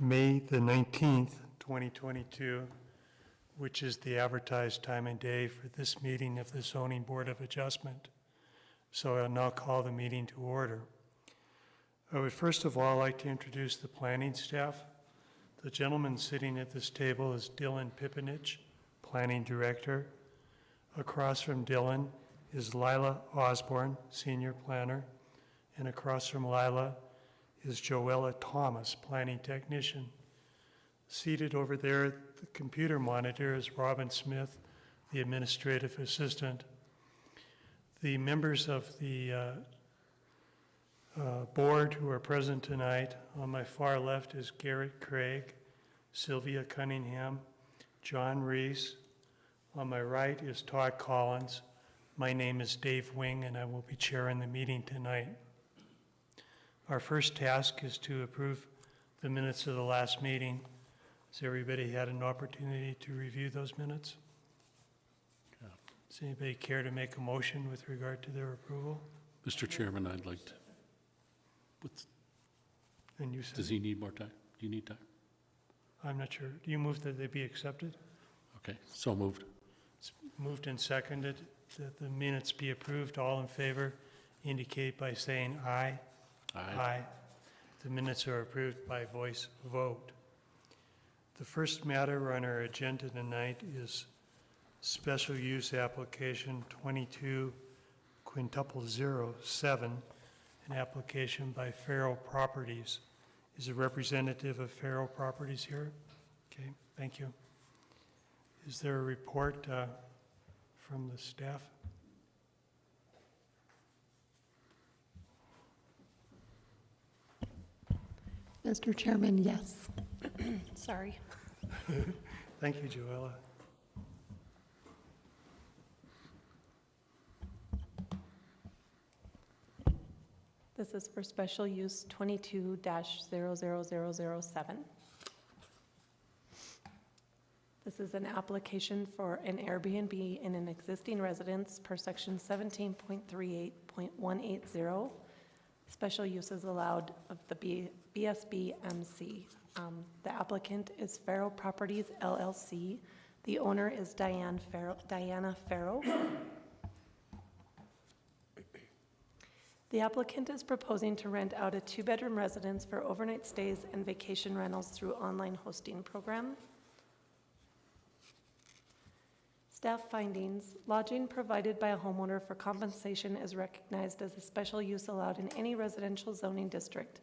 May the 19th, 2022, which is the advertised time and day for this meeting of the Zoning Board of Adjustment. So I'll now call the meeting to order. I would first of all like to introduce the planning staff. The gentleman sitting at this table is Dylan Pipinich, Planning Director. Across from Dylan is Lila Osborne, Senior Planner. And across from Lila is Joella Thomas, Planning Technician. Seated over there at the computer monitor is Robin Smith, the Administrative Assistant. The members of the board who are present tonight, on my far left is Garrett Craig, Sylvia Cunningham, John Reese. On my right is Todd Collins. My name is Dave Wing, and I will be chairing the meeting tonight. Our first task is to approve the minutes of the last meeting. Has everybody had an opportunity to review those minutes? Yeah. Does anybody care to make a motion with regard to their approval? Mr. Chairman, I'd like to. And you said, Does he need more time? Do you need time? I'm not sure. Do you move that they be accepted? Okay, so moved. It's moved and seconded that the minutes be approved. All in favor indicate by saying aye. Aye. The minutes are approved by voice vote. The first matter on our agenda tonight is Special Use Application 22/07, an application by Farrell Properties. Is a representative of Farrell Properties here? Okay, thank you. Is there a report from the staff? Mr. Chairman, yes. Sorry. Thank you, Joella. This is for special use 22-00007. This is an application for an Airbnb in an existing residence per section 17.38.180. Special uses allowed of the BSBMC. The applicant is Farrell Properties, LLC. The owner is Diana Farrow. The applicant is proposing to rent out a 2-bedroom residence for overnight stays and vacation rentals through online hosting program. Staff findings: lodging provided by a homeowner for compensation is recognized as a special use allowed in any residential zoning district,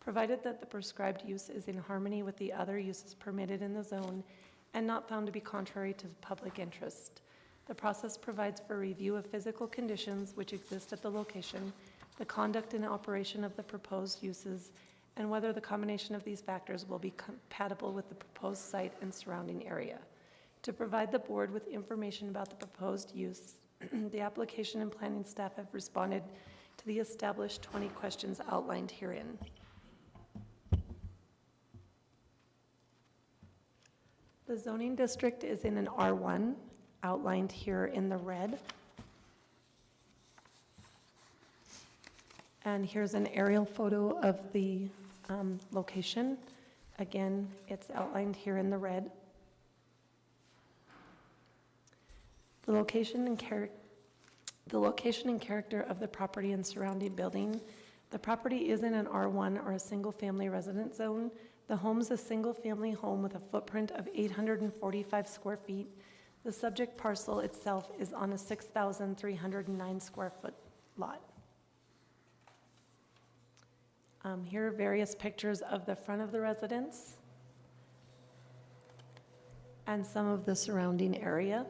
provided that the prescribed use is in harmony with the other uses permitted in the zone and not found to be contrary to the public interest. The process provides for review of physical conditions which exist at the location, the conduct and operation of the proposed uses, and whether the combination of these factors will be compatible with the proposed site and surrounding area. To provide the board with information about the proposed use, the application and planning staff have responded to the established 20 questions outlined herein. The zoning district is in an R1, outlined here in the red. And here's an aerial photo of the location. Again, it's outlined here in the red. The location and character of the property and surrounding building. The property is in an R1 or a single-family residence zone. The home is a single-family home with a footprint of 845 square feet. The subject parcel itself is on a 6,309 square foot lot. Here are various pictures of the front of the residence and some of the surrounding area.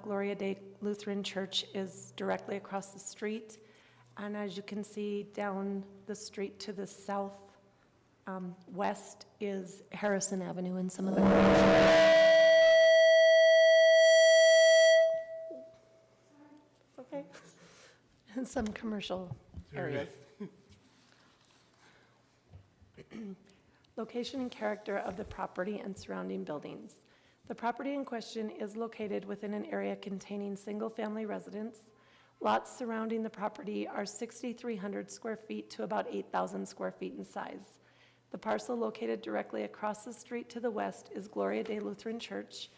Gloria Day Lutheran Church is directly across the street, and as you can see down the street to the south west is Harrison Avenue and some of the okay, and some commercial areas. Location and character of the property and surrounding buildings. The property in question is located within an area containing single-family residence. Lots surrounding the property are 6,300 square feet to about 8,000 square feet in size. The parcel located directly across the street to the west is Gloria Day Lutheran Church.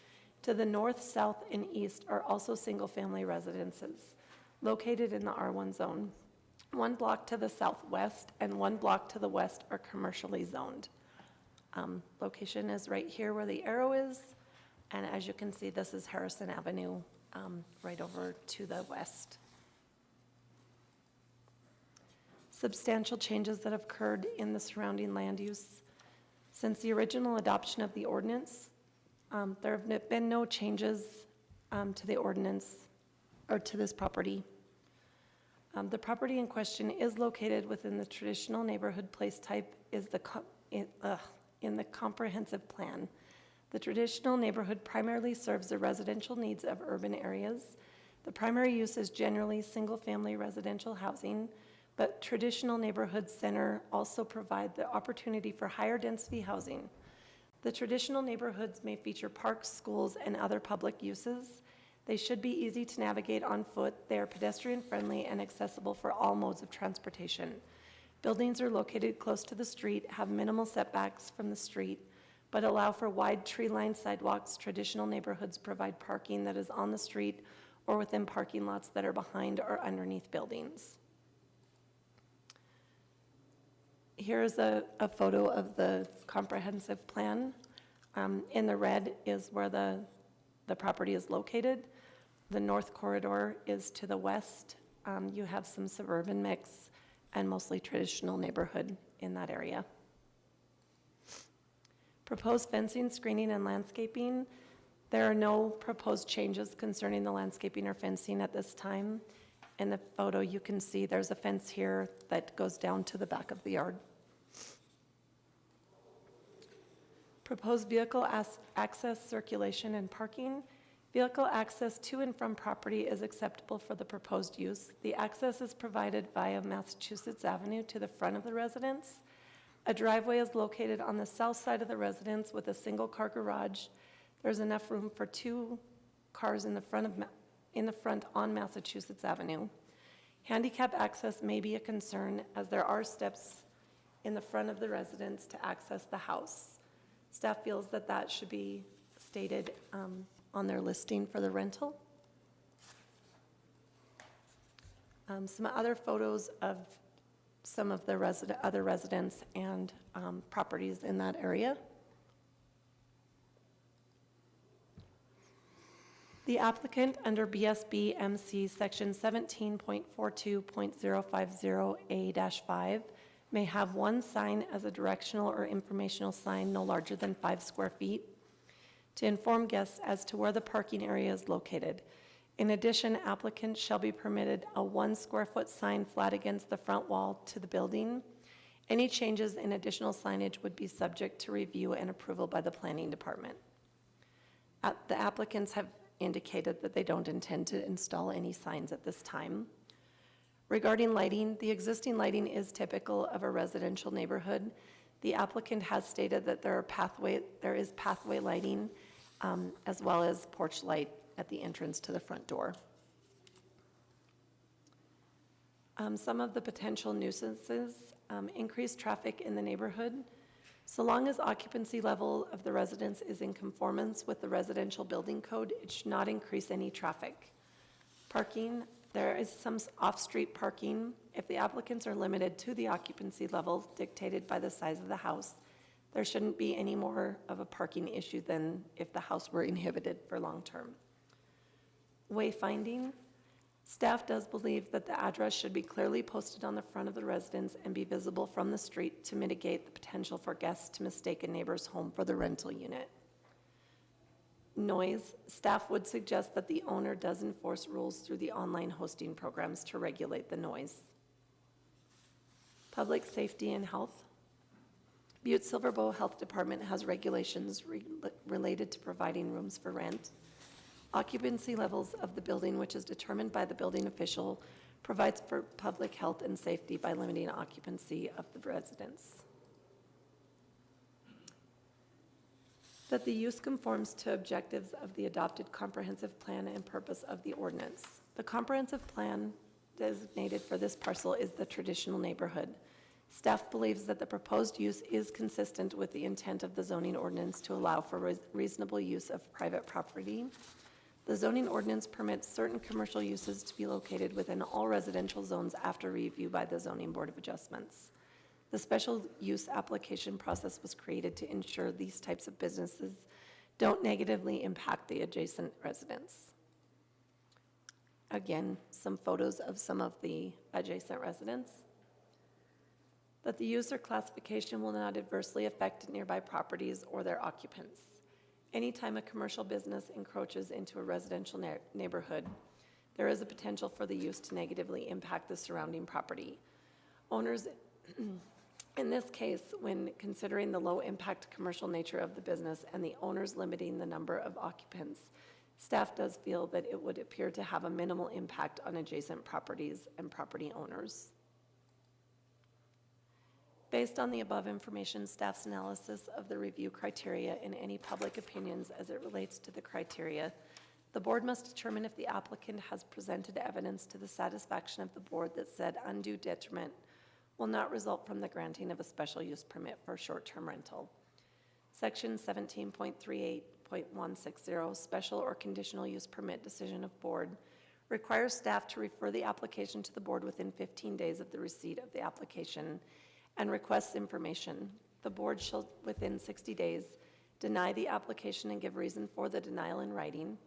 To the north, south, and east are also single-family residences located in the R1 zone. 1 block to the southwest and 1 block to the west are commercially zoned. Location is right here where the arrow is, and as you can see, this is Harrison Avenue, right over to the west. Substantial changes that have occurred in the surrounding land use. Since the original adoption of the ordinance, there have been no changes to the ordinance or to this property. The property in question is located within the traditional neighborhood place type in the comprehensive plan. The traditional neighborhood primarily serves the residential needs of urban areas. The primary use is generally single-family residential housing, but traditional neighborhood center also provide the opportunity for higher density housing. The traditional neighborhoods may feature parks, schools, and other public uses. They should be easy to navigate on foot. They are pedestrian-friendly and accessible for all modes of transportation. Buildings are located close to the street, have minimal setbacks from the street, but allow for wide tree-lined sidewalks. Traditional neighborhoods provide parking that is on the street or within parking lots that are behind or underneath buildings. Here is a photo of the comprehensive plan. In the red is where the property is located. The north corridor is to the west. You have some suburban mix and mostly traditional neighborhood in that area. Proposed fencing, screening, and landscaping. There are no proposed changes concerning the landscaping or fencing at this time. In the photo, you can see there's a fence here that goes down to the back of the yard. Proposed vehicle access, circulation, and parking. Vehicle access to and from property is acceptable for the proposed use. The access is provided via Massachusetts Avenue to the front of the residence. A driveway is located on the south side of the residence with a single-car garage. There's enough room for 2 cars in the front on Massachusetts Avenue. Handicap access may be a concern as there are steps in the front of the residence to access the house. Staff feels that that should be stated on their listing for the rental. Some other photos of some of the other residents and properties in that area. The applicant under BSB MC section 17.42.050A-5 may have 1 sign as a directional or informational sign no larger than 5 square feet to inform guests as to where the parking area is located. In addition, applicants shall be permitted a 1 square foot sign flat against the front wall to the building. Any changes in additional signage would be subject to review and approval by the planning department. The applicants have indicated that they don't intend to install any signs at this time. Regarding lighting, the existing lighting is typical of a residential neighborhood. The applicant has stated that there is pathway lighting as well as porch light at the entrance to the front door. Some of the potential nuisances, increased traffic in the neighborhood. So long as occupancy level of the residence is in conformance with the residential building code, it should not increase any traffic. Parking, there is some off-street parking. If the applicants are limited to the occupancy level dictated by the size of the house, there shouldn't be any more of a parking issue than if the house were inhibited for long-term. Wayfinding, staff does believe that the address should be clearly posted on the front of the residence and be visible from the street to mitigate the potential for guests to mistake a neighbor's home for the rental unit. Noise, staff would suggest that the owner does enforce rules through the online hosting programs to regulate the noise. Public safety and health. Butte-Silver Health Department has regulations related to providing rooms for rent. Occupancy levels of the building, which is determined by the building official, provides for public health and safety by limiting occupancy of the residence. That the use conforms to objectives of the adopted comprehensive plan and purpose of the ordinance. The comprehensive plan designated for this parcel is the traditional neighborhood. Staff believes that the proposed use is consistent with the intent of the zoning ordinance to allow for reasonable use of private property. The zoning ordinance permits certain commercial uses to be located within all residential zones after review by the Zoning Board of Adjustments. The special use application process was created to ensure these types of businesses don't negatively impact the adjacent residents. Again, some photos of some of the adjacent residents. That the use or classification will not adversely affect nearby properties or their occupants. Anytime a commercial business encroaches into a residential neighborhood, there is a potential for the use to negatively impact the surrounding property. Owners, in this case, when considering the low-impact commercial nature of the business and the owners limiting the number of occupants, staff does feel that it would appear to have a minimal impact on adjacent properties and property owners. Based on the above information, staff's analysis of the review criteria and any public opinions as it relates to the criteria, the board must determine if the applicant has presented evidence to the satisfaction of the board that said undue detriment will not result from the granting of a special use permit for short-term rental. Section 17.38.160, special or conditional use permit decision of board, requires staff to refer the application to the board within 15 days of the receipt of the application and requests information. The board shall, within 60 days, deny the application and give reason for the denial in writing,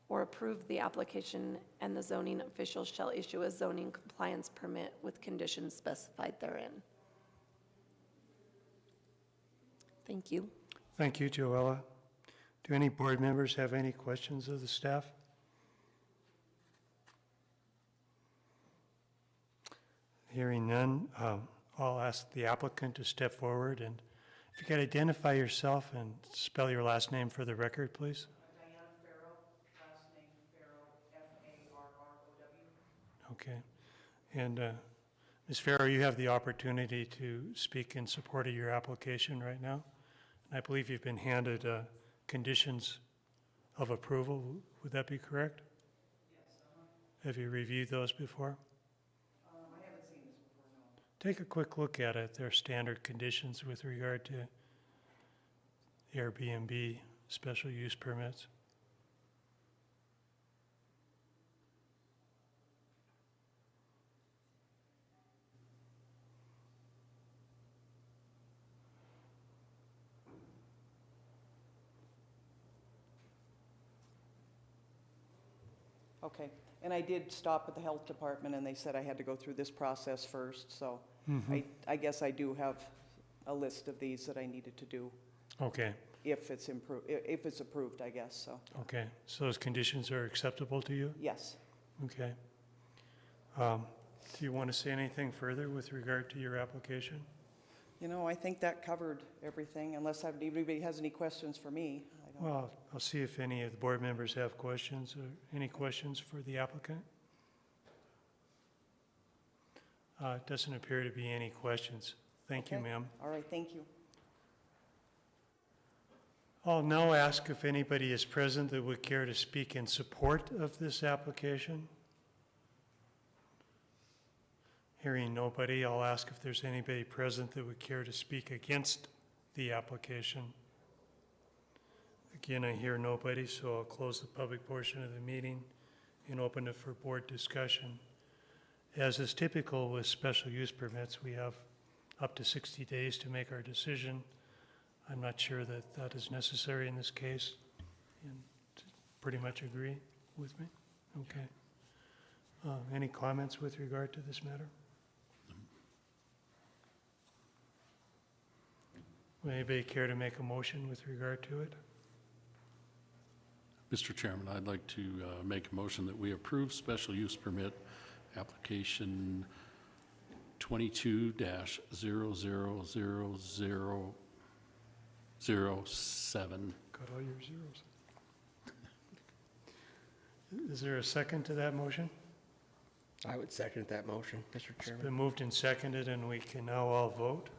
or approve the application, and the zoning official shall issue a zoning compliance permit with conditions specified therein. Thank you. Thank you, Joella. Do any board members have any questions of the staff? Hearing none, I'll ask the applicant to step forward, and if you could identify yourself and spell your last name for the record, please. Diane Farrow, last name Farrow, Farrow. Okay. And Ms. Farrow, you have the opportunity to speak in support of your application right now. And I believe you've been handed conditions of approval. Would that be correct? Yes. Have you reviewed those before? I haven't seen this before, no. Take a quick look at it. They're standard conditions with regard to Airbnb special use permits. Okay, and I did stop at the health department, and they said I had to go through this process first, so I guess I do have a list of these that I needed to do Okay, if it's approved, I guess, so, okay. So those conditions are acceptable to you? yes. Okay. Do you want to say anything further with regard to your application? You know, I think that covered everything, unless anybody has any questions for me. I don't. Well, I'll see if any of the board members have questions or any questions for the applicant. It doesn't appear to be any questions. Thank you, Okay. ma'am. All right, thank you. I'll now ask if anybody is present that would care to speak in support of this application. Hearing nobody, I'll ask if there's anybody present that would care to speak against the application. Again, I hear nobody, so I'll close the public portion of the meeting and open it for board discussion. As is typical with special use permits, we have up to 60 days to make our decision. I'm not sure that that is necessary in this case. And pretty much agree with me? Okay. Any comments with regard to this matter? Would anybody care to make a motion with regard to it? Mr. Chairman, I'd like to make a motion that we approve special use permit application 22-0000007. Got all your zeros. Is there a second to that motion? I would second that motion, Mr. It's Chairman. been moved and seconded, and we can now all vote.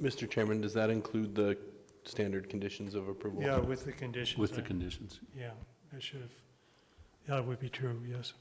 Mr. Chairman, does that include the standard conditions of approval? Yeah, with the conditions. With the I- conditions. Yeah, I should have, yeah, that would be true, yes.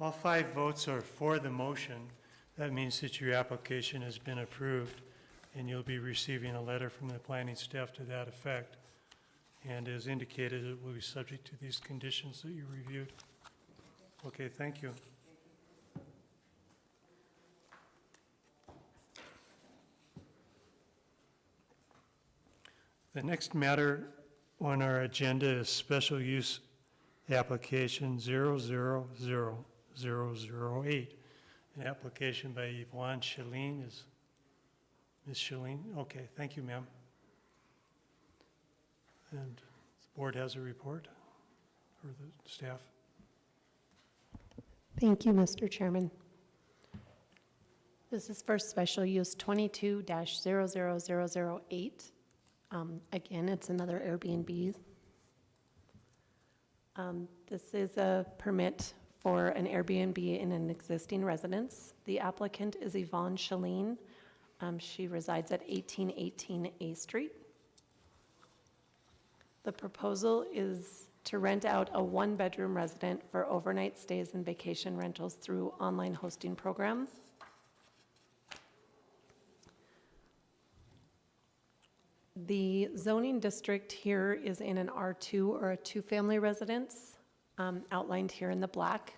All 5 votes are for the motion. That means that your application has been approved, and you'll be receiving a letter from the planning staff to that effect. And as indicated, it will be subject to these conditions that you reviewed. Okay, thank you. The next matter on our agenda is special use application 000008. An application by Yvonne Chalene. Is Ms. Chalene? Okay, thank you, ma'am. And the board has a report, or the staff? Thank you, Mr. Chairman. This is for special use 22-00008. Again, it's another Airbnb. This is a permit for an Airbnb in an existing residence. The applicant is Yvonne Chalene. She resides at 1818 A Street. The proposal is to rent out a 1-bedroom residence for overnight stays and vacation rentals through online hosting program. The zoning district here is in an R2 or a 2-family residence, outlined here in the black.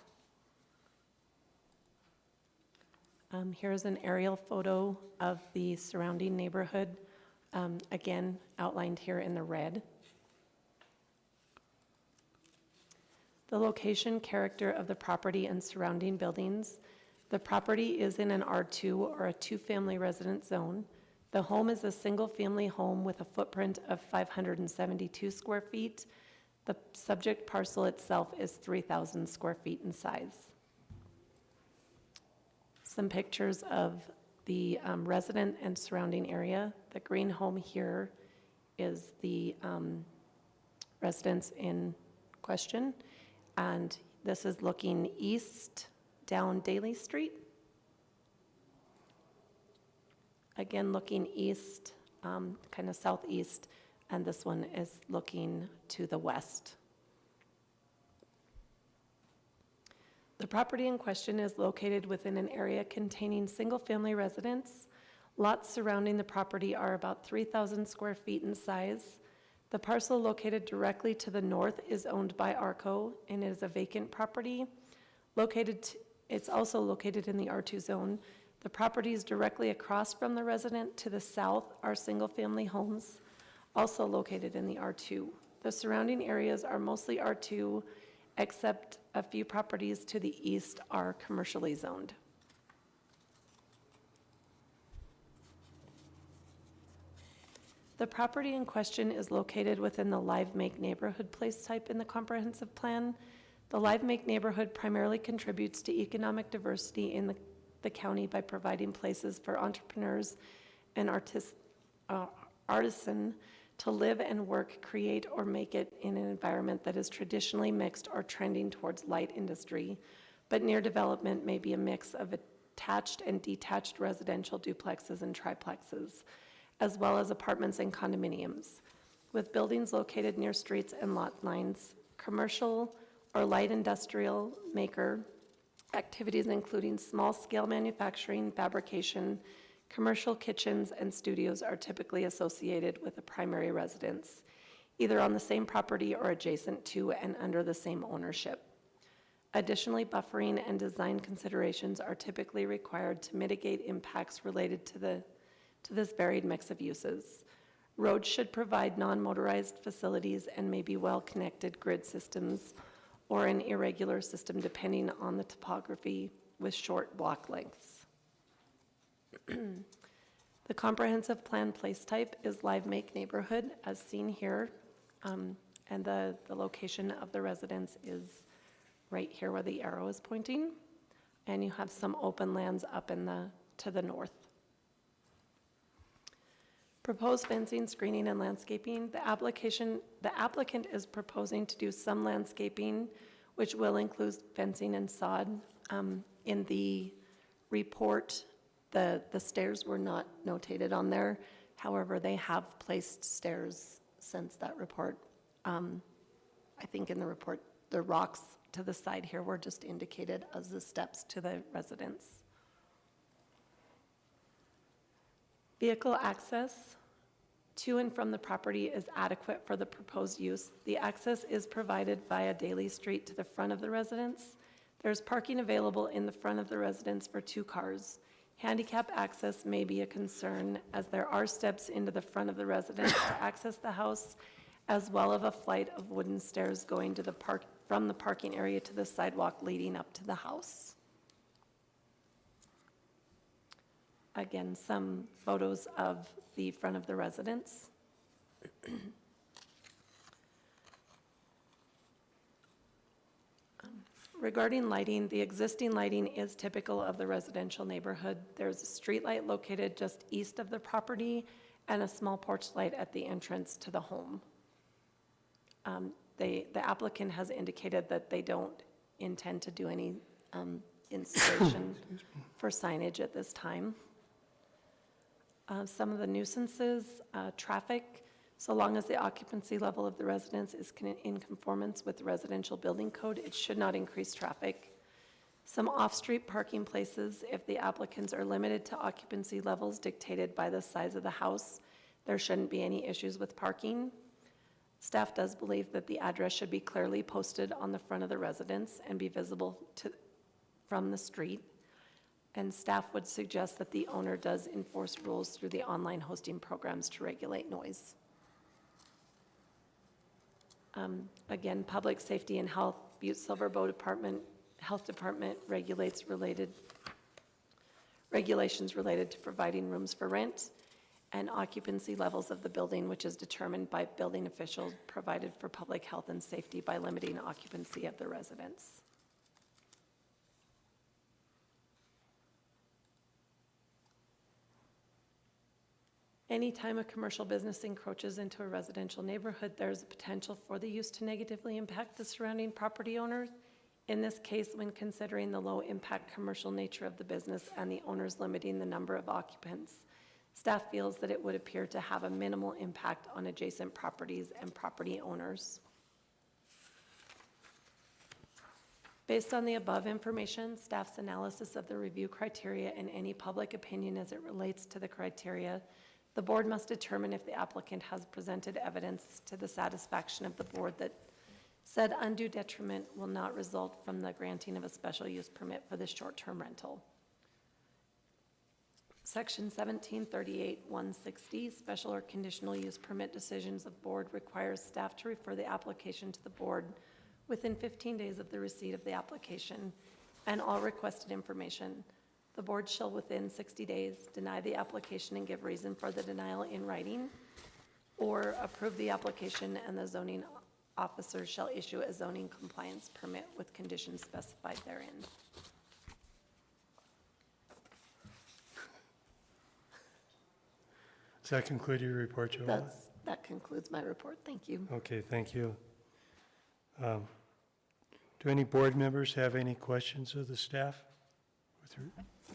Here's an aerial photo of the surrounding neighborhood, again outlined here in the red. The location, character of the property and surrounding buildings. The property is in an R2 or a 2-family residence zone. The home is a single-family home with a footprint of 572 square feet. The subject parcel itself is 3,000 square feet in size. Some pictures of the resident and surrounding area. The green home here is the residence in question. And this is looking east down Daly Street. Again, looking east, kind of southeast, and this one is looking to the west. The property in question is located within an area containing single-family residence. Lots surrounding the property are about 3,000 square feet in size. The parcel located directly to the north is owned by ARCO and is a vacant property. It's also located in the R2 zone. The properties directly across from the resident to the south are single-family homes, also located in the R2. The surrounding areas are mostly R2, except a few properties to the east are commercially zoned. The property in question is located within the Live Make neighborhood place type in the comprehensive plan. The Live Make neighborhood primarily contributes to economic diversity in the county by providing places for entrepreneurs and artisan to live and work, create, or make it in an environment that is traditionally mixed or trending towards light industry, but near development may be a mix of attached and detached residential duplexes and triplexes, as well as apartments and condominiums, with buildings located near streets and lot lines, commercial or light industrial maker activities including small-scale manufacturing, fabrication, commercial kitchens, and studios are typically associated with a primary residence, either on the same property or adjacent to and under the same ownership. Additionally, buffering and design considerations are typically required to mitigate impacts related to this varied mix of uses. Roads should provide non-motorized facilities and may be well-connected grid systems or an irregular system depending on the topography with short block lengths. The comprehensive plan place type is live make neighborhood as seen here, and the location of the residence is right here where the arrow is pointing, and you have some open lands up to the north. Proposed fencing, screening, and landscaping. The applicant is proposing to do some landscaping, which will include fencing and sod. In the report, the stairs were not notated on there. However, they have placed stairs since that report. I think in the report, the rocks to the side here were just indicated as the steps to the residence. Vehicle access to and from the property is adequate for the proposed use. The access is provided via Daly Street to the front of the residence. There's parking available in the front of the residence for 2 cars. Handicap access may be a concern as there are steps into the front of the residence to access the house, as well as a flight of wooden stairs going to from the parking area to the sidewalk leading up to the house. Again, some photos of the front of the residence. Regarding lighting, the existing lighting is typical of the residential neighborhood. There's a street light located just east of the property and a small porch light at the entrance to the home. The applicant has indicated that they don't intend to do any installation for signage at this time. Some of the nuisances, traffic, so long as the occupancy level of the residence is in conformance with the residential building code, it should not increase traffic. Some off-street parking places, if the applicants are limited to occupancy levels dictated by the size of the house, there shouldn't be any issues with parking. Staff does believe that the address should be clearly posted on the front of the residence and be visible from the street. And staff would suggest that the owner does enforce rules through the online hosting programs to regulate noise. Again, public safety and health, Butte-Silver Health Department regulations related to providing rooms for rent and occupancy levels of the building, which is determined by building officials provided for public health and safety by limiting occupancy of the residence. Anytime a commercial business encroaches into a residential neighborhood, there's a potential for the use to negatively impact the surrounding property owners. In this case, when considering the low-impact commercial nature of the business and the owners limiting the number of occupants, staff feels that it would appear to have a minimal impact on adjacent properties and property owners. Based on the above information, staff's analysis of the review criteria and any public opinion as it relates to the criteria, the board must determine if the applicant has presented evidence to the satisfaction of the board that said undue detriment will not result from the granting of a special use permit for this short-term rental. Section 1738-160, special or conditional use permit decisions of board requires staff to refer the application to the board within 15 days of the receipt of the application and all requested information. The board shall within 60 days deny the application and give reason for the denial in writing, or approve the application and the zoning officer shall issue a zoning compliance permit with conditions specified therein. Does that conclude your report, Joella? That concludes my report. Thank you. Okay, thank you. Do any board members have any questions of the staff?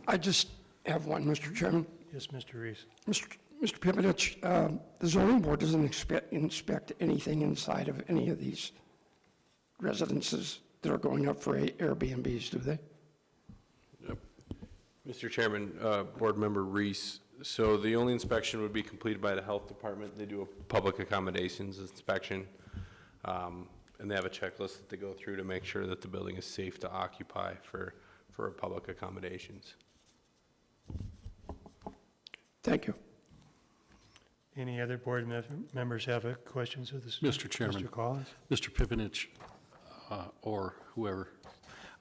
I just have one, Mr. Chairman. Yes, Mr. Reese. Mr. Pipinich, the zoning board doesn't inspect anything inside of any of these residences that are going up for Airbnbs, do they? Mr. Chairman, Board Member Reese, so the only inspection would be completed by the Health Department. They do a public accommodations inspection, and they have a checklist that they go through to make sure that the building is safe to occupy for public accommodations. Thank you. Any other board members have questions of this? Mr. Chairman. Mr. Collins? Mr. Pippinich, or whoever,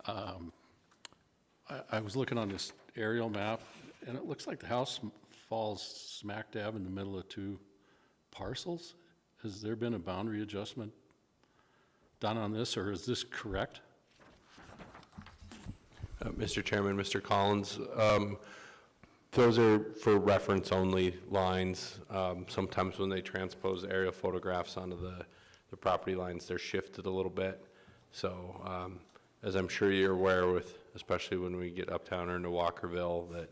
I was looking on this aerial map, and it looks like the house falls smack dab in the middle of two parcels. Has there been a boundary adjustment done on this, or is this correct? Mr. Chairman, Mr. Collins, those are for reference only lines. Sometimes when they transpose aerial photographs onto the property lines, they're shifted a little bit. So as I'm sure you're aware with, especially when we get uptown or into Walkerville, that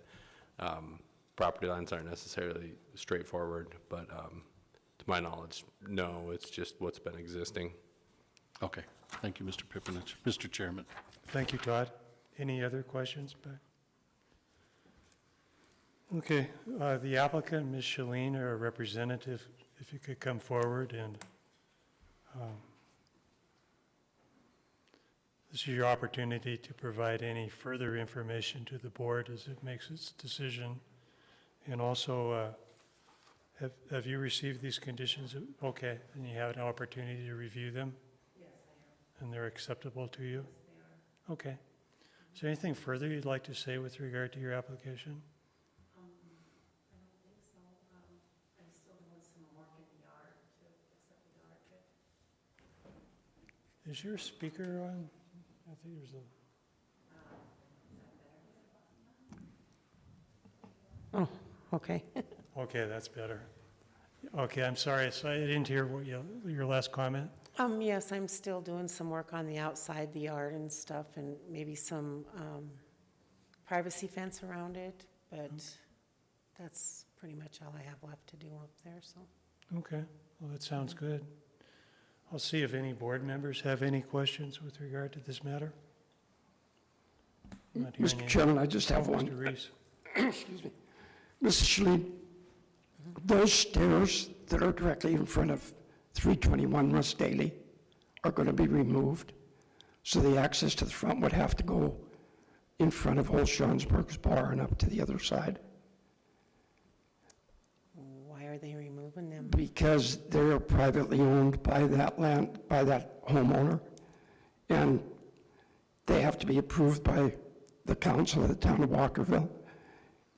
property lines aren't necessarily straightforward, but to my knowledge, no, it's just what's been existing. Okay, thank you, Mr. Pippinich. Mr. Chairman. Thank you, Todd. Any other questions? Okay, the applicant, Ms. Shalene, or a representative, if you could come forward, and this is your opportunity to provide any further information to the board as it makes its decision. And also, have you received these conditions? Okay, and you have an opportunity to review them? Yes, I have. And they're acceptable to you? Yes, they are. Okay. Is there anything further you'd like to say with regard to your application? I don't think so. I'm still doing some work in the yard to fix up the yard a bit. Is your speaker on? I think there's a... Oh, okay. Okay, that's better. Okay, I'm sorry, so I didn't hear what your last comment. Yes, I'm still doing some work on the outside, the yard and stuff, and maybe some privacy fence around it, but that's pretty much all I have left to do up there, so. Okay, well, that sounds good. I'll see if any board members have any questions with regard to this matter. I'm not hearing Mr. any. Chairman, I just have one. Mr. Reese. Excuse me. Mrs. Shalene, those stairs that are directly in front of 321 West Daly are going to be removed, so the access to the front would have to go in front of Old Schonsberg's bar and up to the other side, Why are they removing them? because they're privately owned by that land, by that homeowner, and they have to be approved by the council of the town of Walkerville.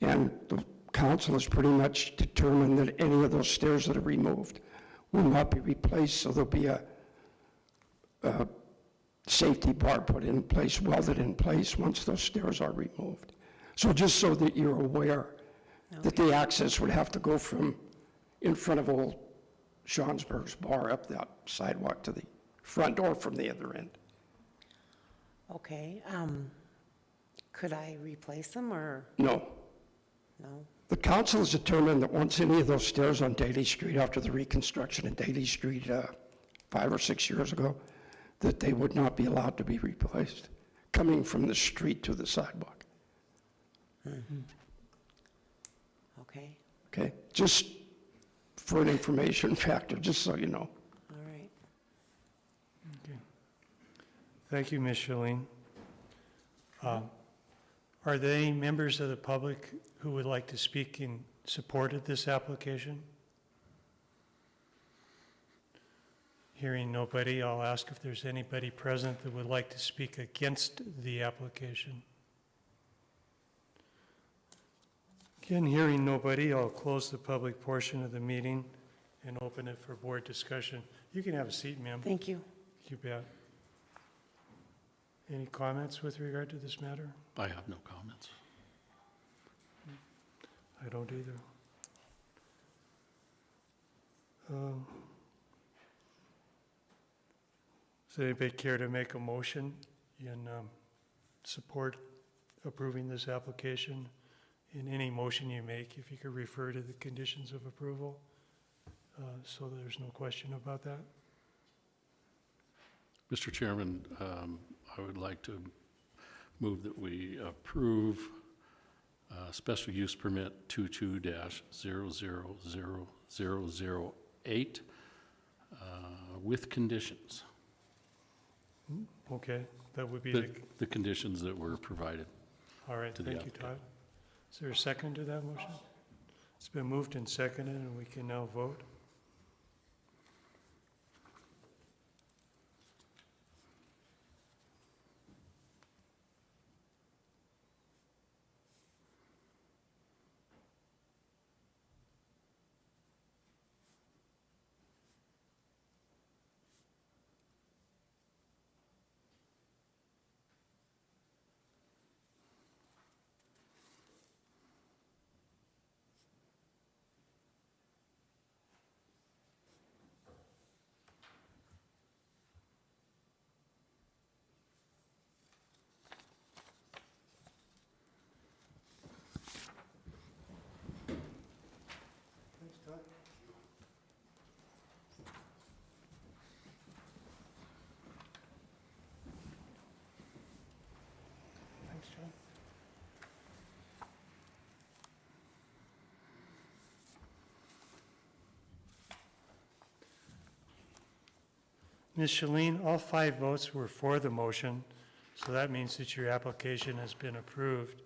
And the council has pretty much determined that any of those stairs that are removed will not be replaced, so there'll be a safety bar put in place, welded in place, once those stairs are removed. So just so that you're aware that the access would have to go from in front of Old Schonsberg's bar up that sidewalk to the front door from the other end. Okay, could I replace them, or No. no? The council has determined that once any of those stairs on Daly Street, after the reconstruction of Daly Street 5 or 6 years ago, that they would not be allowed to be replaced, coming from the street to the sidewalk. Okay, Okay? Just for an information factor, just so you know. all right. Okay. Thank you, Ms. Shalene. Are there any members of the public who would like to speak in support of this application? Hearing nobody, I'll ask if there's anybody present that would like to speak against the application. Again, hearing nobody, I'll close the public portion of the meeting and open it for board discussion. You can have a seat, ma'am. Thank you. You bet. Any comments with regard to this matter? I have no comments. I don't either. Does anybody care to make a motion in support approving this application? In any motion you make, if you could refer to the conditions of approval, so there's no question about that. Mr. Chairman, I would like to move that we approve special use permit 22-000008 with conditions, Okay, that would be the, the conditions that were provided. all right, to the thank you, applicant. Todd. Is there a second to that motion? It's been moved and seconded, and we can now vote. Thanks, John. Ms. Shalene, all 5 votes were for the motion, so that means that your application has been approved,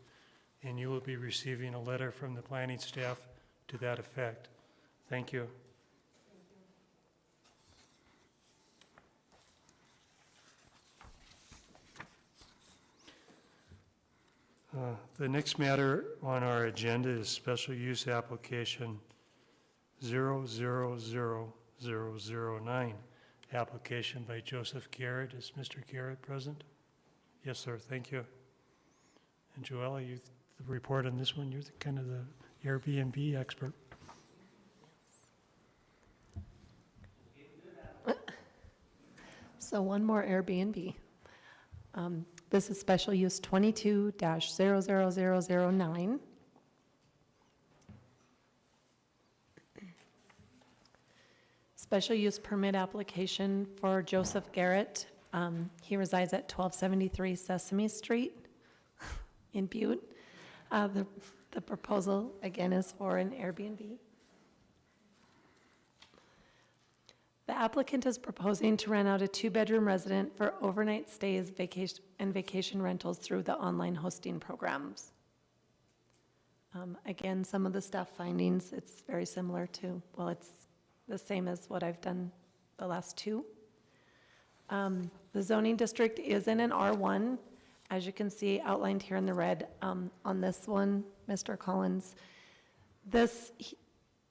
and you will be receiving a letter from the planning staff to that effect. Thank you. The next matter on our agenda is special use application 000009, application by Joseph Garrett. Is Mr. Garrett present? Yes, sir, thank you. And Joella, you the report on this one, you're kind of the Airbnb expert. So one more Airbnb. This is special use 22-000009. Special use permit application for Joseph Garrett. He resides at 1273 Sesame Street in Butte. The proposal, again, is for an Airbnb. The applicant is proposing to rent out a 2-bedroom residence for overnight stays, vacation rentals through the online hosting programs. Again, some of the staff findings, it's very similar to, well, it's the same as what I've done the last 2. The zoning district is in an R1, as you can see outlined here in the red on this one, Mr. Collins. The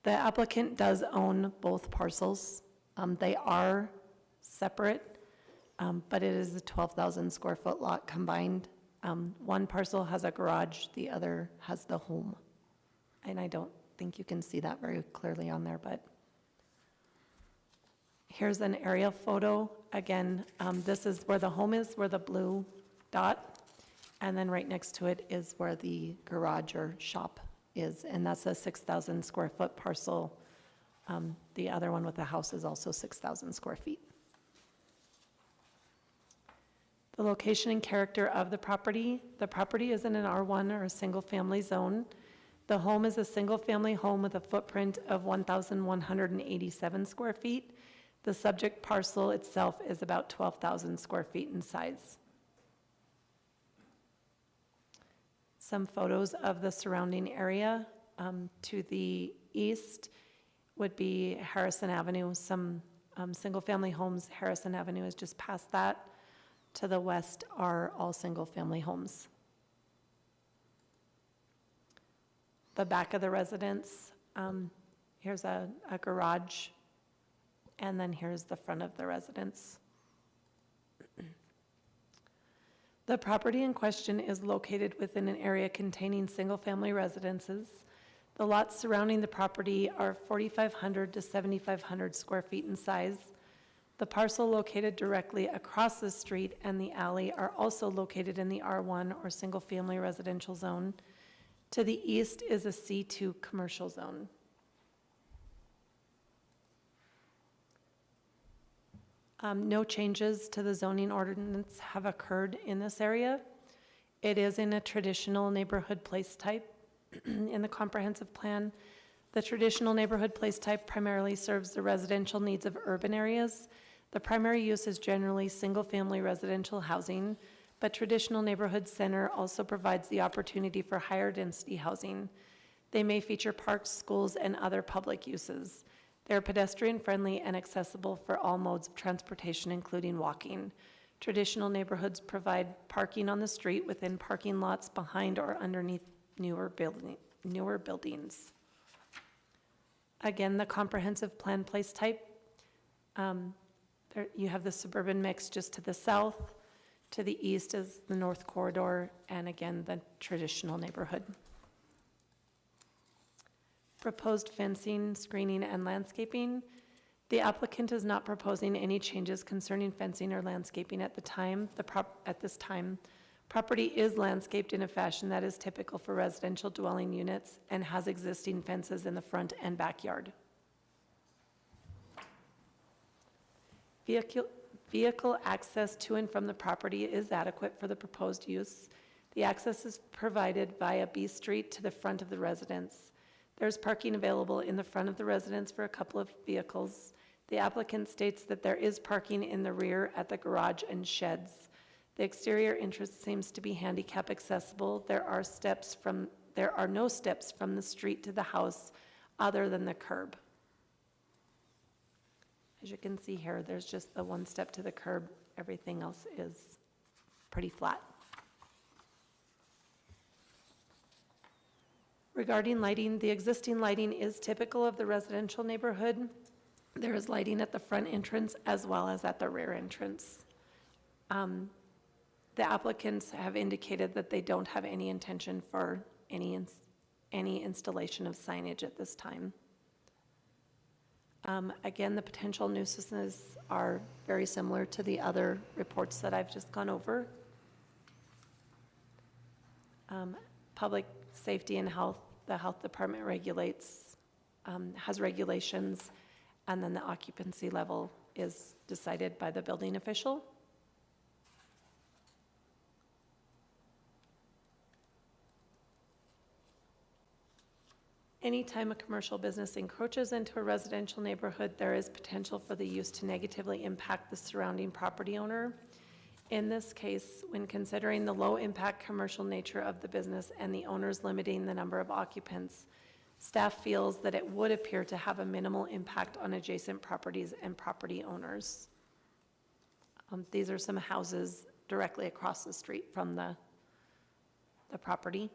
applicant does own both parcels. They are separate, but it is a 12,000 square foot lot combined. One parcel has a garage, the other has the home. And I don't think you can see that very clearly on there, but here's an aerial photo. Again, this is where the home is, where the blue dot, and then right next to it is where the garage or shop is, and that's a 6,000 square foot parcel. The other one with the house is also 6,000 square feet. The location and character of the property is in an R1 or a single-family zone. The home is a single-family home with a footprint of 1,187 square feet. The subject parcel itself is about 12,000 square feet in size. Some photos of the surrounding area. To the east would be Harrison Avenue, some single-family homes. Harrison Avenue is just past that. To the west are all single-family homes. The back of the residence, here's a garage, and then here's the front of the residence. The property in question is located within an area containing single-family residences. The lots surrounding the property are 4,500 to 7,500 square feet in size. The parcel located directly across the street and the alley are also located in the R1 or single-family residential zone. To the east is a C2 commercial zone. No changes to the zoning ordinance have occurred in this area. It is in a traditional neighborhood place type in the comprehensive plan. The traditional neighborhood place type primarily serves the residential needs of urban areas. The primary use is generally single-family residential housing, but traditional neighborhood center also provides the opportunity for higher density housing. They may feature parks, schools, and other public uses. They're pedestrian-friendly and accessible for all modes of transportation, including walking. Traditional neighborhoods provide parking on the street within parking lots behind or underneath newer buildings. Again, the comprehensive plan place type, you have the suburban mix just to the south. To the east is the north corridor, and again, the traditional neighborhood. Proposed fencing, screening, and landscaping. The applicant is not proposing any changes concerning fencing or landscaping at this time. Property is landscaped in a fashion that is typical for residential dwelling units and has existing fences in the front and backyard. Vehicle access to and from the property is adequate for the proposed use. The access is provided via B Street to the front of the residence. There's parking available in the front of the residence for a couple of vehicles. The applicant states that there is parking in the rear at the garage and sheds. The exterior entrance seems to be handicap accessible. There are no steps from the street to the house other than the curb. As you can see here, there's just the one step to the curb. Everything else is pretty flat. Regarding lighting, the existing lighting is typical of the residential neighborhood. There is lighting at the front entrance as well as at the rear entrance. The applicants have indicated that they don't have any intention for any installation of signage at this time. Again, the potential nuisances are very similar to the other reports that I've just gone over. Public safety and health, the health department has regulations, and then the occupancy level is decided by the building official. Anytime a commercial business encroaches into a residential neighborhood, there is potential for the use to negatively impact the surrounding property owner. In this case, when considering the low-impact commercial nature of the business and the owners limiting the number of occupants, staff feels that it would appear to have a minimal impact on adjacent properties and property owners. These are some houses directly across the street from the property.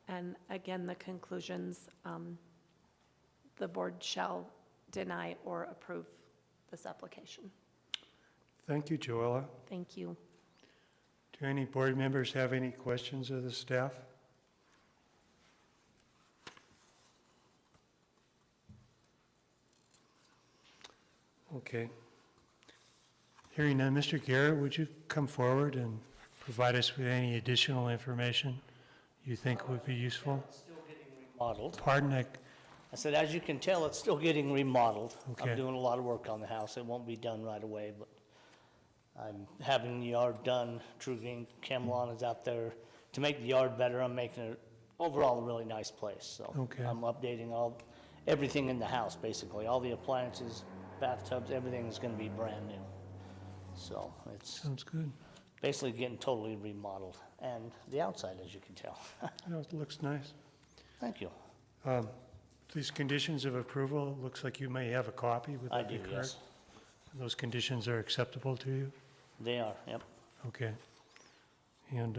And again, the conclusions, the board shall deny or approve this application. Thank you, Joella. Thank you. Do any board members have any questions of the staff? Okay. Hearing none, Mr. Garrett, would you come forward and provide us with any additional information you think would be useful? It's still getting remodeled. Pardon, I said, as you can tell, it's still getting remodeled. Okay. I'm doing a lot of work on the house. It won't be done right away, but I'm having the yard done. True Green Camelon is out there to make the yard better. I'm making it overall a really nice place. So Okay. I'm updating everything in the house, basically. All the appliances, bathtubs, everything is going to be brand new. So it's sounds good. basically getting totally remodeled. And the outside, as you can tell. No, it looks nice. Thank you. These conditions of approval, it looks like you may have a copy. Would I that be do, correct? yes. Those conditions are acceptable to you? They are, yep. Okay. And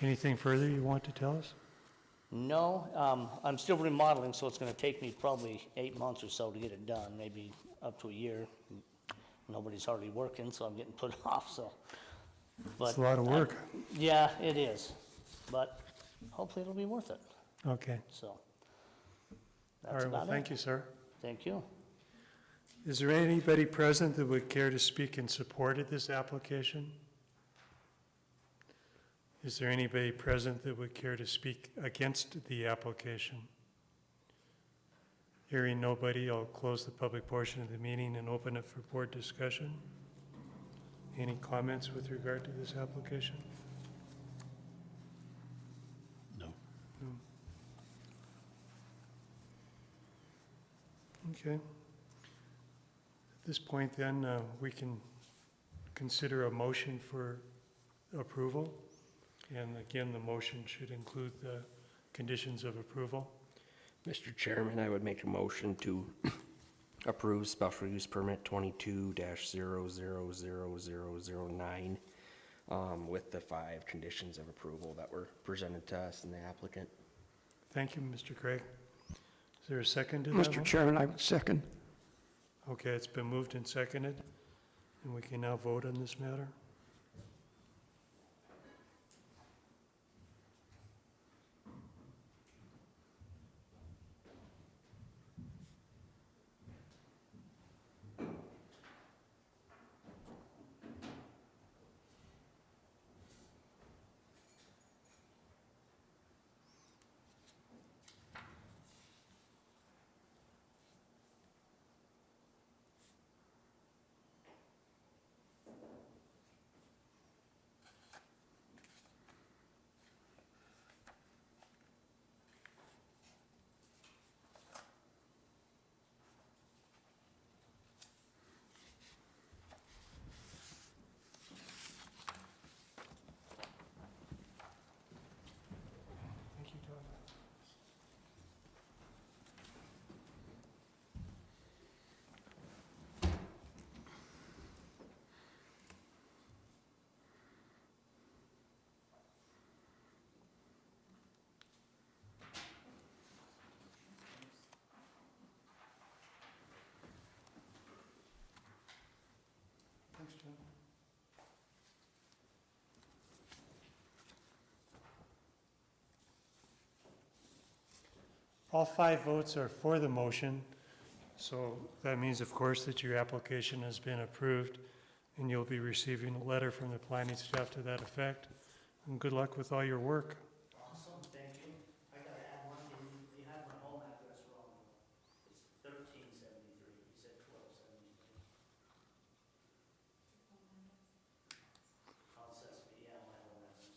anything further you want to tell us? No, I'm still remodeling, so it's gonna take me probably 8 months or so to get it done, maybe up to a year. Nobody's hardly working, so I'm getting put off, so. It's a lot of work. Yeah, it is, but hopefully it'll be worth it, Okay. so. All That's right, well, about thank it. you, sir. Thank you. Is there anybody present that would care to speak in support of this application? Is there anybody present that would care to speak against the application? Hearing nobody, I'll close the public portion of the meeting and open it for board discussion. Any comments with regard to this application? No. Okay. At this point then, we can consider a motion for approval. And again, the motion should include the conditions of approval. Mr. Chairman, I would make a motion to approve special use permit 22-000009 with the 5 conditions of approval that were presented to us and the applicant. Thank you, Mr. Craig. Is there a second to that? Mr. motion? Chairman, I would second. Okay, it's been moved and seconded, and we can now vote on this matter. Thank you, Tom. Thanks, John. All 5 votes are for the motion, so that means, of course, that your application has been approved, and you'll be receiving a letter from the planning staff to that effect. And good luck with all your work. Awesome, thank you. I gotta add one thing, you have my home address wrong. It's 1373, you said 1273. Oh, it says, yeah, my home address.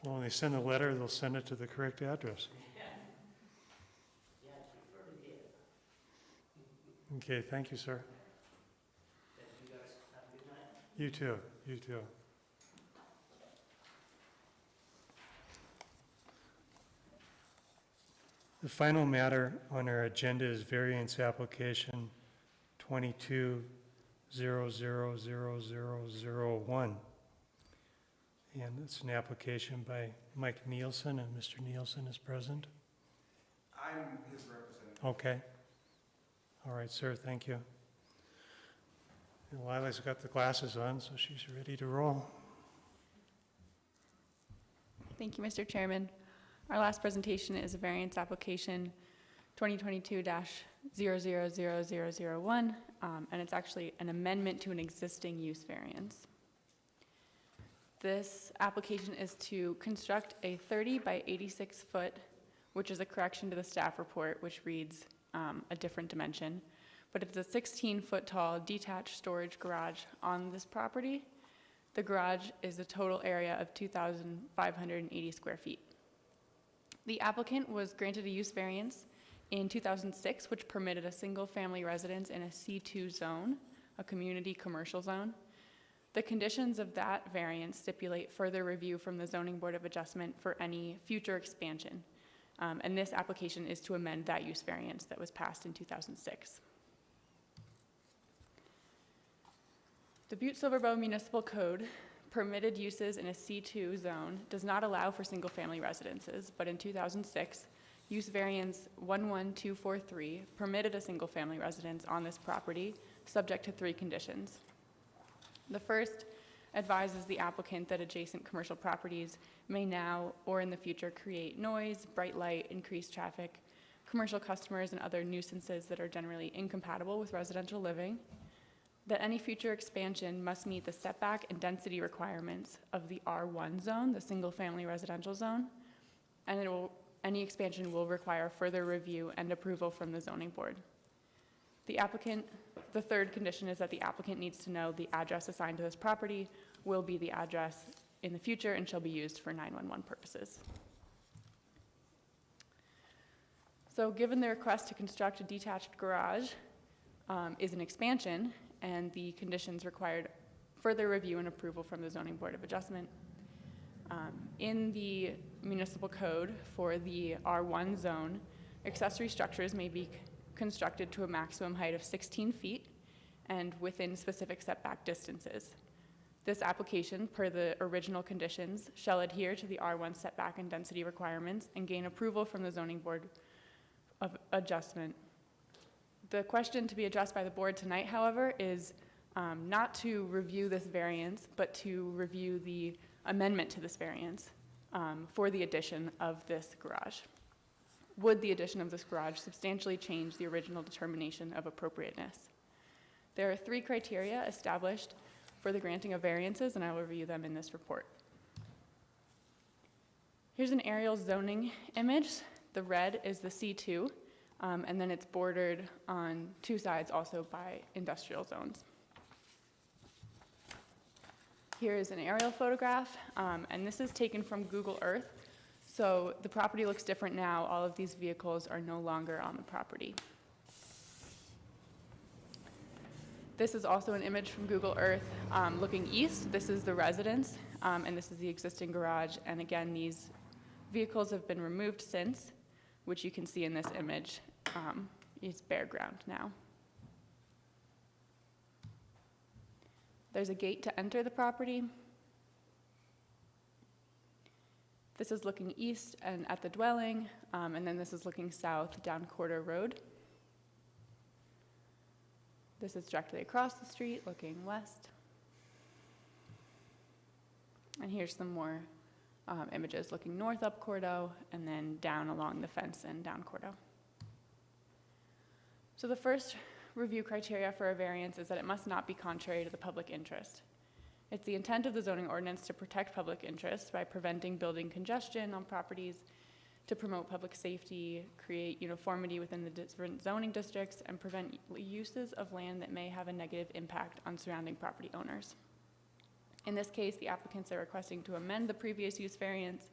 Well, when they send a letter, they'll send it to the correct address. Yeah, it's referred to here. Okay, thank you, sir. Thank you guys, have a good night. You too, you too. The final matter on our agenda is variance application 22-000001. And it's an application by Mike Nielsen, and Mr. Nielsen is present. I'm his representative. Okay. All right, sir, thank you. And Lila's got the glasses on, so she's ready to roll. Thank you, Mr. Chairman. Our last presentation is a variance application 2022-000001, and it's actually an amendment to an existing use variance. This application is to construct a 30 by 86 foot, which is a correction to the staff report, which reads a different dimension, but it's a 16-foot tall detached storage garage on this property. The garage is a total area of 2,580 square feet. The applicant was granted a use variance in 2006, which permitted a single-family residence in a C2 zone, a community commercial zone. The conditions of that variance stipulate further review from the Zoning Board of Adjustment for any future expansion. And this application is to amend that use variance that was passed in 2006. The Butte-Silver Municipal Code permitted uses in a C2 zone does not allow for single-family residences, but in 2006, use variance 11243 permitted a single-family residence on this property, subject to 3 conditions. The first advises the applicant that adjacent commercial properties may now or in the future create noise, bright light, increased traffic, commercial customers, and other nuisances that are generally incompatible with residential living. That any future expansion must meet the setback and density requirements of the R1 zone, the single-family residential zone, and it will any expansion will require further review and approval from the zoning board. The third condition is that the applicant needs to know the address assigned to this property will be the address in the future and shall be used for 911 purposes. So given the request to construct a detached garage is an expansion, and the conditions required further review and approval from the Zoning Board of Adjustment, in the municipal code for the R1 zone, accessory structures may be constructed to a maximum height of 16 feet and within specific setback distances. This application, per the original conditions, shall adhere to the R1 setback and density requirements and gain approval from the Zoning Board of Adjustment. The question to be addressed by the board tonight, however, is not to review this variance, but to review the amendment to this variance for the addition of this garage. Would the addition of this garage substantially change the original determination of appropriateness? There are 3 criteria established for the granting of variances, and I will review them in this report. Here's an aerial zoning image. The red is the C2, and then it's bordered on 2 sides also by industrial zones. Here is an aerial photograph, and this is taken from Google Earth. So the property looks different now. All of these vehicles are no longer on the property. This is also an image from Google Earth looking east. This is the residence, and this is the existing garage. And again, these vehicles have been removed since, which you can see in this image. It's bare ground now. There's a gate to enter the property. This is looking east and at the dwelling, and then this is looking south down Corder Road. This is directly across the street, looking west. And here's some more images looking north up Cordo, and then down along the fence and down Cordo. So the first review criteria for a variance is that it must not be contrary to the public interest. It's the intent of the zoning ordinance to protect public interest by preventing building congestion on properties, to promote public safety, create uniformity within the different zoning districts, and prevent uses of land that may have a negative impact on surrounding property owners. In this case, the applicants are requesting to amend the previous use variance,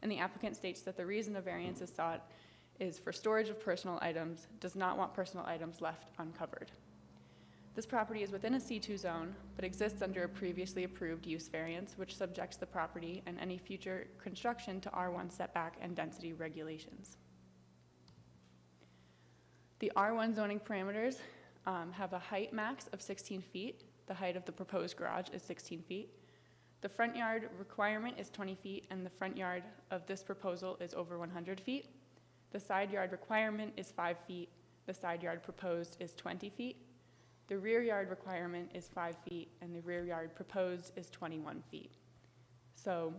and the applicant states that the reason the variance is sought is for storage of personal items, does not want personal items left uncovered. This property is within a C2 zone, but exists under a previously approved use variance, which subjects the property and any future construction to R1 setback and density regulations. The R1 zoning parameters have a height max of 16 feet. The height of the proposed garage is 16 feet. The front yard requirement is 20 feet, and the front yard of this proposal is over 100 feet. The side yard requirement is 5 feet. The side yard proposed is 20 feet. The rear yard requirement is 5 feet, and the rear yard proposed is 21 feet. So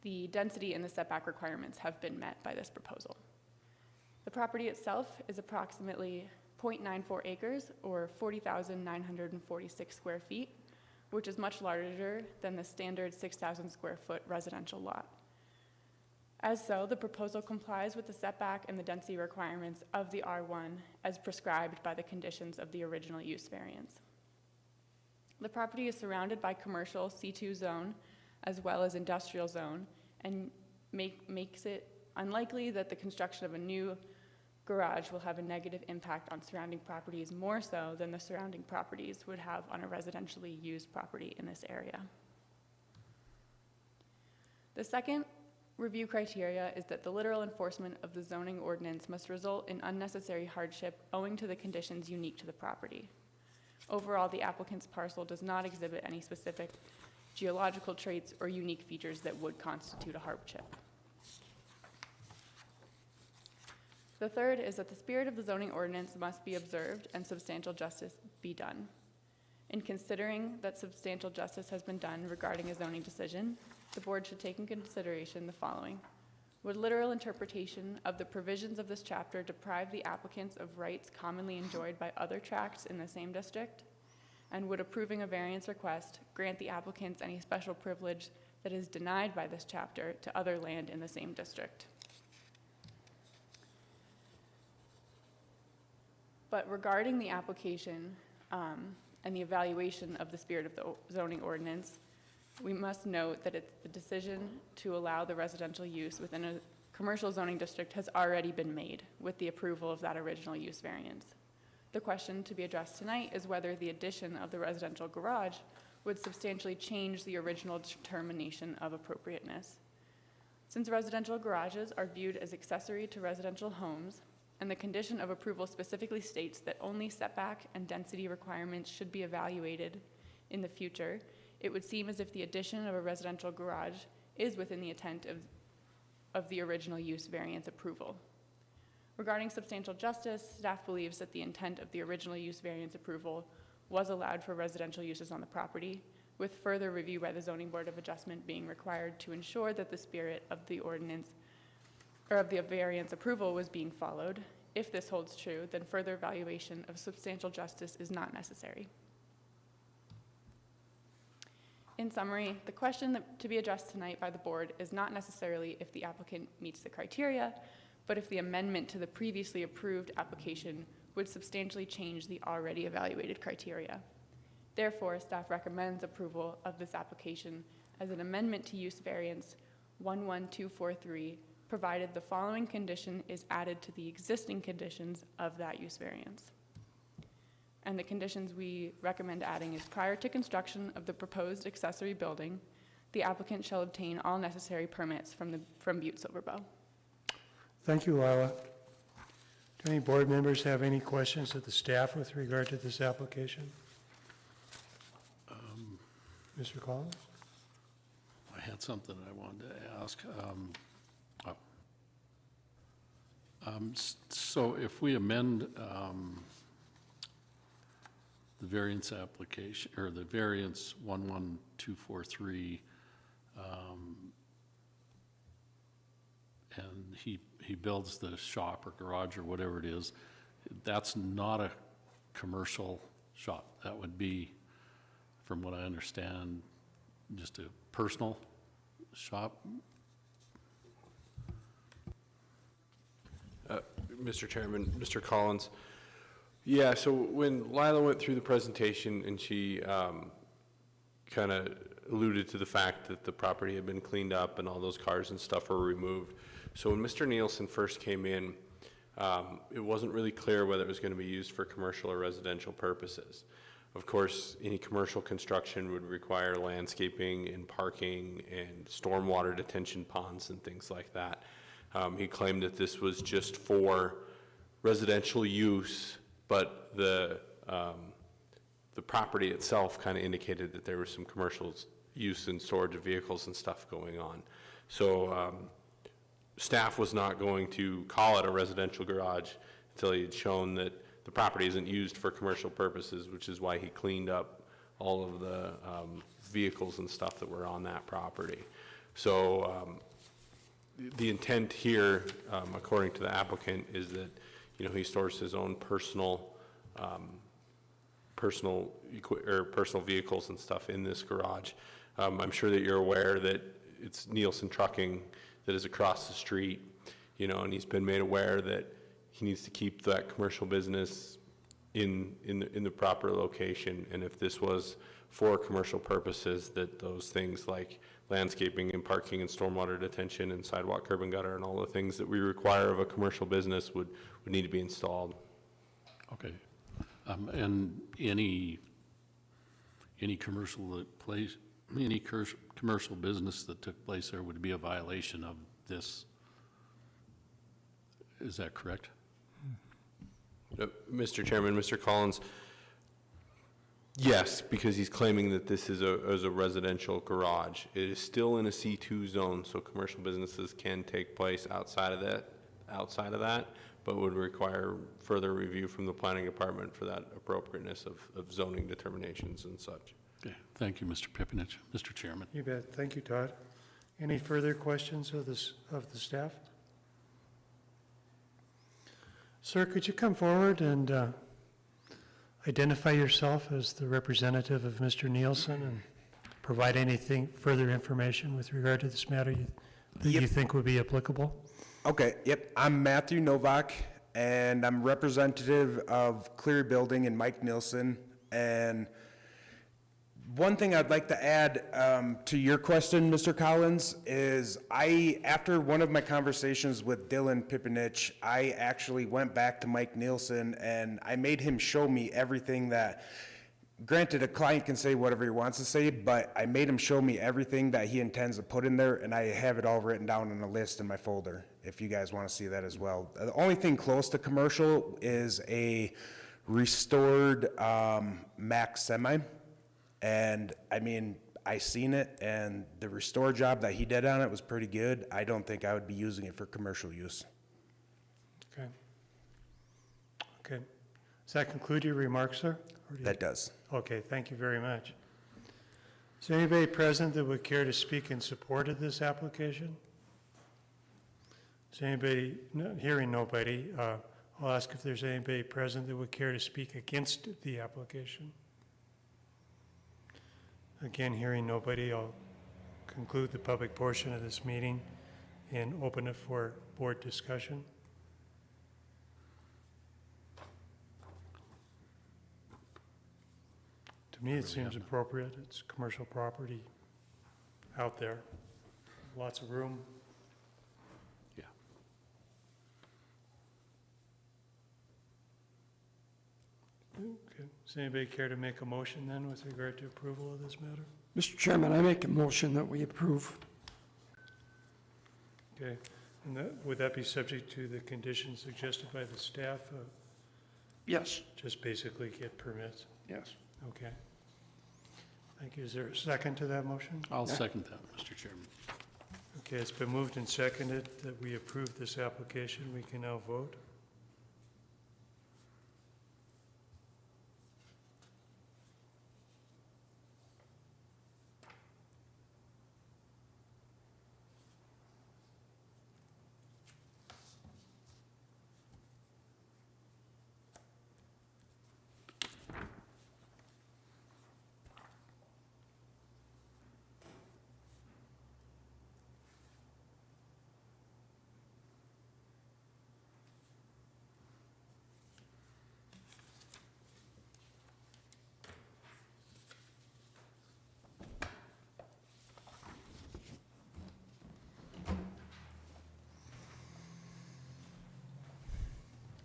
the density and the setback requirements have been met by this proposal. The property itself is approximately 0.94 acres, or 40,946 square feet, which is much larger than the standard 6,000 square foot residential lot. As so, the proposal complies with the setback and the density requirements of the R1 as prescribed by the conditions of the original use variance. The property is surrounded by commercial C2 zone as well as industrial zone, and makes it unlikely that the construction of a new garage will have a negative impact on surrounding properties, more so than the surrounding properties would have on a residentially used property in this area. The second review criteria is that the literal enforcement of the zoning ordinance must result in unnecessary hardship owing to the conditions unique to the property. Overall, the applicant's parcel does not exhibit any specific geological traits or unique features that would constitute a hardship. The third is that the spirit of the zoning ordinance must be observed and substantial justice be done. In considering that substantial justice has been done regarding a zoning decision, the board should take in consideration the following. Would literal interpretation of the provisions of this chapter deprive the applicants of rights commonly enjoyed by other tracts in the same district? And would approving a variance request grant the applicants any special privilege that is denied by this chapter to other land in the same district? But regarding the application and the evaluation of the spirit of the zoning ordinance, we must note that the decision to allow the residential use within a commercial zoning district has already been made with the approval of that original use variance. The question to be addressed tonight is whether the addition of the residential garage would substantially change the original determination of appropriateness. Since residential garages are viewed as accessory to residential homes, and the condition of approval specifically states that only setback and density requirements should be evaluated in the future, it would seem as if the addition of a residential garage is within the intent of the original use variance approval. Regarding substantial justice, staff believes that the intent of the original use variance approval was allowed for residential uses on the property, with further review by the Zoning Board of Adjustment being required to ensure that the spirit of the ordinance or of the variance approval was being followed. If this holds true, then further evaluation of substantial justice is not necessary. In summary, the question to be addressed tonight by the board is not necessarily if the applicant meets the criteria, but if the amendment to the previously approved application would substantially change the already evaluated criteria. Therefore, staff recommends approval of this application as an amendment to use variance 11243, provided the following condition is added to the existing conditions of that use variance. And the conditions we recommend adding is prior to construction of the proposed accessory building, the applicant shall obtain all necessary permits from Butte-Silver. Thank you, Lila. Do any board members have any questions of the staff with regard to this application? Mr. Collins? I had something I wanted to ask. So if we amend the variance application, or the variance 11243, and he builds the shop or garage or whatever it is, that's not a commercial shop. That would be, from what I understand, just a personal shop. Mr. Chairman, Mr. Collins. Yeah, so when Lila went through the presentation and she kind of alluded to the fact that the property had been cleaned up and all those cars and stuff were removed. So when Mr. Nielsen first came in, it wasn't really clear whether it was going to be used for commercial or residential purposes. Of course, any commercial construction would require landscaping and parking and stormwater detention ponds and things like that. He claimed that this was just for residential use, but the property itself kind of indicated that there was some commercial use and storage of vehicles and stuff going on. So staff was not going to call it a residential garage until he had shown that the property isn't used for commercial purposes, which is why he cleaned up all of the vehicles and stuff that were on that property. So the intent here, according to the applicant, is that he stores his own personal vehicles and stuff in this garage. I'm sure that you're aware that it's Nielsen Trucking that is across the street, and he's been made aware that he needs to keep that commercial business in the proper location. And if this was for commercial purposes, that those things like landscaping and parking and stormwater detention and sidewalk, curb and gutter and all the things that we require of a commercial business would need to be installed. Okay. And any commercial place, any commercial business that took place there would be a violation of this. Is that correct? Mr. Chairman, Mr. Collins, yes, because he's claiming that this is a residential garage. It is still in a C2 zone, so commercial businesses can take place outside of that, but would require further review from the planning department for that appropriateness of zoning determinations and such. Okay, thank you, Mr. Pipinich. Mr. Chairman. You bet. Thank you, Todd. Any further questions of the staff? Sir, could you come forward and identify yourself as the representative of Mr. Nielsen and provide anything further information with regard to this matter that you think would be applicable? Okay, yep. I'm Matthew Novak. and I'm representative of Cleary Building and Mike Nielsen. And one thing I'd like to add to your question, Mr. Collins, is after one of my conversations with Dylan Pipinich, I actually went back to Mike Nielsen and I made him show me everything that, granted, a client can say whatever he wants to say, but I made him show me everything that he intends to put in there, and I have it all written down on a list in my folder, if you guys want to see that as well. The only thing close to commercial is a restored Mack semi. And I mean, I seen it, and the restore job that he did on it was pretty good. I don't think I would be using it for commercial use. Okay. Okay. Does that conclude your remarks, sir? Or do you- That does. Okay, thank you very much. Is there anybody present that would care to speak in support of this application? Is anybody, hearing nobody, I'll ask if there's anybody present that would care to speak against the application. Again, hearing nobody, I'll conclude the public portion of this meeting and open it for board discussion. To me, it seems appropriate. It's commercial property out there, lots of room. Yeah. Okay. Does anybody care to make a motion then with regard to approval of this matter? Mr. Chairman, I make a motion that we approve. Okay. And would that be subject to the conditions suggested by the staff? Yes. Just basically get permits? Yes. Okay. Thank you. Is there a second to that motion? I'll second that, Mr. Chairman. Okay, it's been moved and seconded that we approve this application. We can now vote.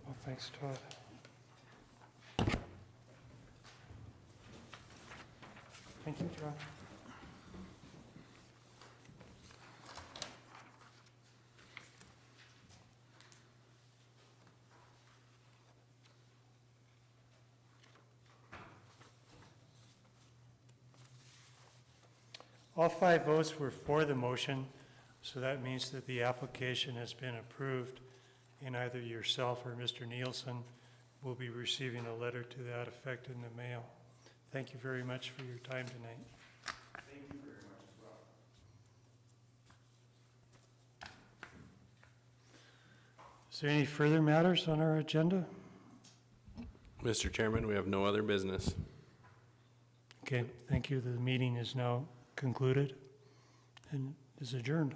Well, thanks, Todd. Thank you, Todd. All 5 votes were for the motion, so that means that the application has been approved, and either yourself or Mr. Nielsen will be receiving a letter to that effect in the mail. Thank you very much for your time tonight. Thank you very much as well. Is there any further matters on our agenda? Mr. Chairman, we have no other business. Okay, thank you. The meeting is now concluded and is adjourned.